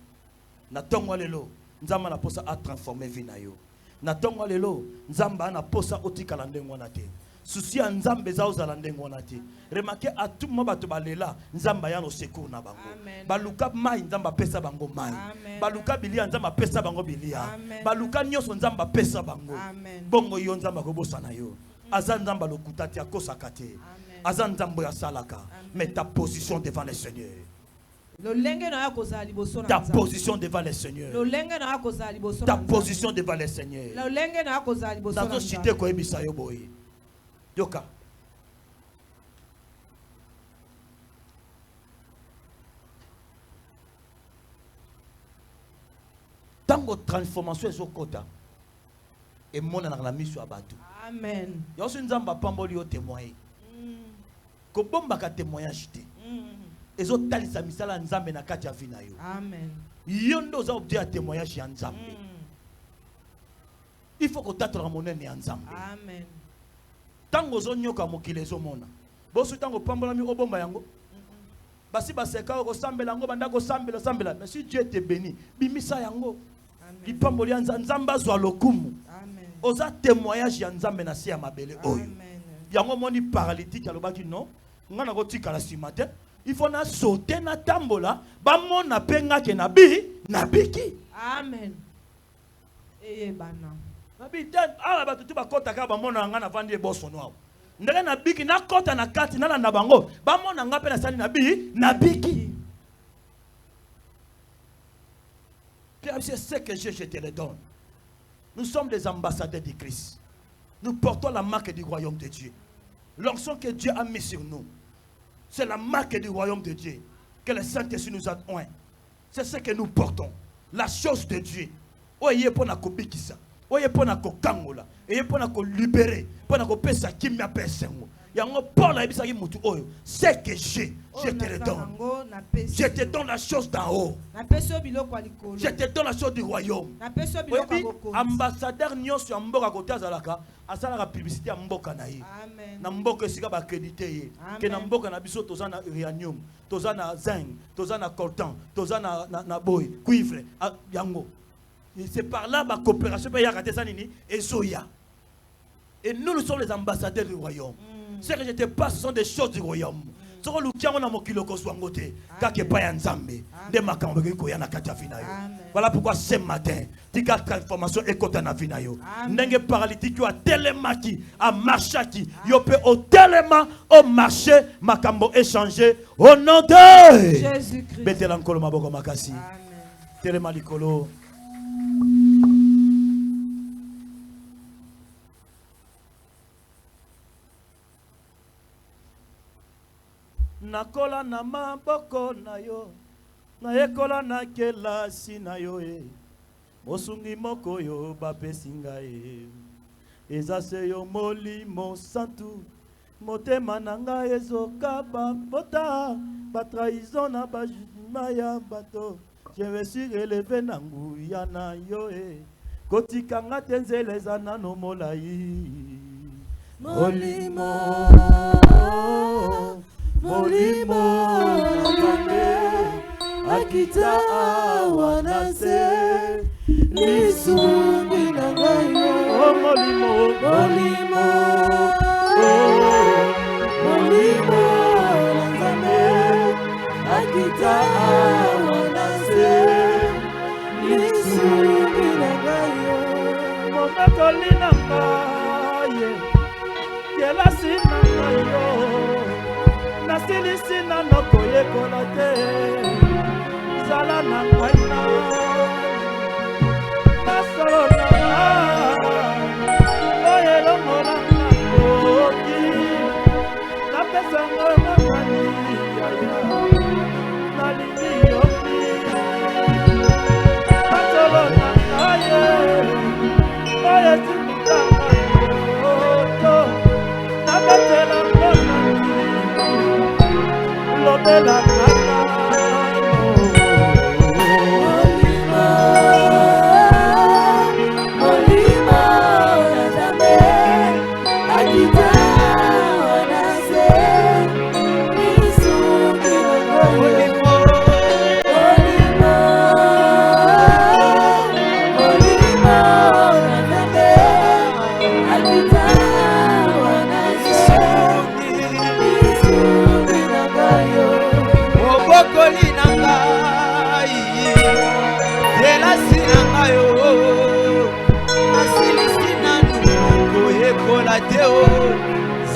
Na tongwa lelo nzamba na posa a transformer vie na yo. Na tongwa lelo nzamba na posa otikala ndenge wana te. souci à nzambe za ozala ndengo na te. Remarquez à tout moment bato balela nzamba ya no secours na bango. Baluka mai nzamba pesa bango mai. Baluka bilia nzamba pesa bango bilia. Baluka nyoso nzamba pesa bango. Bongo yo nzamba ko bosana yo. Azan nzamba lokutati akosaka te. Azan nzambo ya salaka. Mais ta position devant le Seigneur. Ta position devant le Seigneur. Ta position devant le Seigneur. Dans cité ko ebisa yo boy. Yoka. Tango transformation est au kota. Et mon dans la mission à bateau. Amen. Yo su nzamba pamboli yo témoigner. Ko bomba ka témoignage te. Ezo talisa misala nzambe na kati ya vina yo. Amen. Yondo za obdia témoignage ya nzambe. Il faut que tattra monene ya nzambe. Amen. Tango zo nyoka mokile zo mona. Bosu tango pambola mi obomba yango. Basi baseka ko sambela ngo banda ko sambela. Mais si Dieu te bénit, bimisa yango. Amen. Pamboli ya nzamba zwa lokumu. Amen. Oza témoignage ya nzambe na si ya mabele oyo. Amen. Yango moni paralytique alobaki non. Ngana ko tikala si matin. Il faut na sauter na tambola ba mona penga ke na biki. Amen. Eye bana. Nabi dan ala ba tutu ba kota ka ba mona ngana vandi e boso no. Ndenge na biki na kota na kati na na bango ba mona ngape na sali na biki. Pierre, c'est ce que je te le donne. Nous sommes des ambassadeurs de Christ. Nous portons la marque du royaume de Dieu. L'onction que Dieu a mis sur nous, c'est la marque du royaume de Dieu que le Saint-Esprit nous a oint. C'est ce que nous portons. La chose de Dieu. Oyez pour na kobikisa. Oyez pour na kokangola. Oyez pour na ko libérer. Pour na ko pesa kimia pesengo. Yango Paul a dit mutu oyo. C'est que je te le donne. Je te donne la chose d'en haut. Je te donne la chose du royaume. Ambassadeur nyonso ya mboka kote azalaka asala la publicité ya mboka na ye. Na mboka esika ba accrédité ye. Que na mboka na biso toza na uranium, toza na zinc, toza na coltan, toza na boy, cuivre, yango. C'est par là ma coopération pa ya katesa nini ezoya. Et nous sommes les ambassadeurs du royaume. Ce que je te passe, ce sont des choses du royaume. Voilà pourquoi ce matin, tu as transformation et côté na vinayo. N'enge paralytique a tellement qui a marché qui yopé au tellement au marché makambo échangé au nom de Jésus-Christ. Betela nkolo maboko makasi. Tellement likolo. Nakola na maboko na yo na ekola na kelasi na yo mosungi moko yo bapesi ngai eza se yo molimo santu motema na ngai ezoka bapota batrahison na bajugement ya bato je me suis relevé na nguya na yo kotikanga te nzela eza nano molai molimo Molimo akita wanase nisumi na ngayo molimo molimo molimo nzame akita wanase nisumi na ngayo mokakolina ngaye kelasi na ngayo Nasili na noko yekola te Zala na kaina Nasolo na Oye longo na koki Napesa ngona kani Nalini yoki Nasolo na kaye Oye timita koto Napesa ngona de la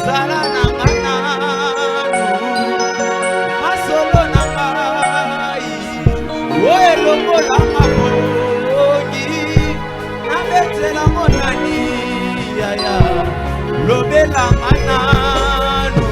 zala nangana masolo nangai oye longola mabongi nabetela monani yaya lobela mananu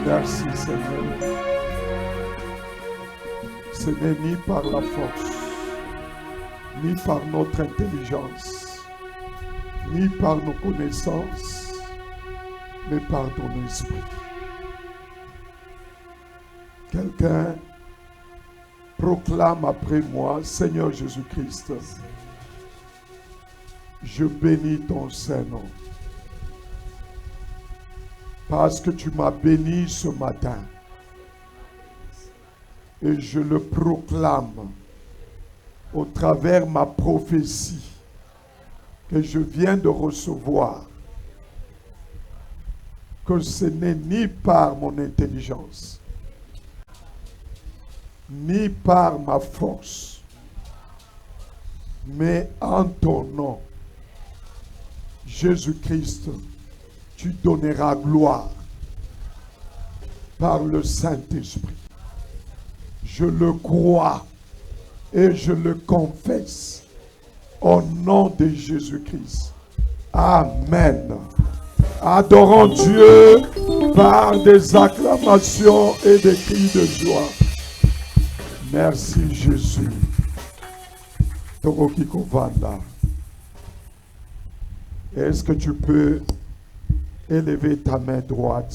Merci Seigneur. Ce n'est ni par la force, ni par notre intelligence, ni par nos connaissances, mais par ton esprit. Quelqu'un proclame après moi, Seigneur Jésus-Christ, je bénis ton Saint-Nom. Parce que tu m'as béni ce matin. Et je le proclame au travers ma prophétie que je viens de recevoir. Que ce n'est ni par mon intelligence, ni par ma force, mais en ton nom, Jésus-Christ, tu donneras gloire par le Saint-Esprit. Je le crois et je le confesse au nom de Jésus-Christ. Amen. Adorons Dieu par des acclamations et des cris de joie. Merci Jésus. Torokiko Vanda. Est-ce que tu peux élever ta main droite?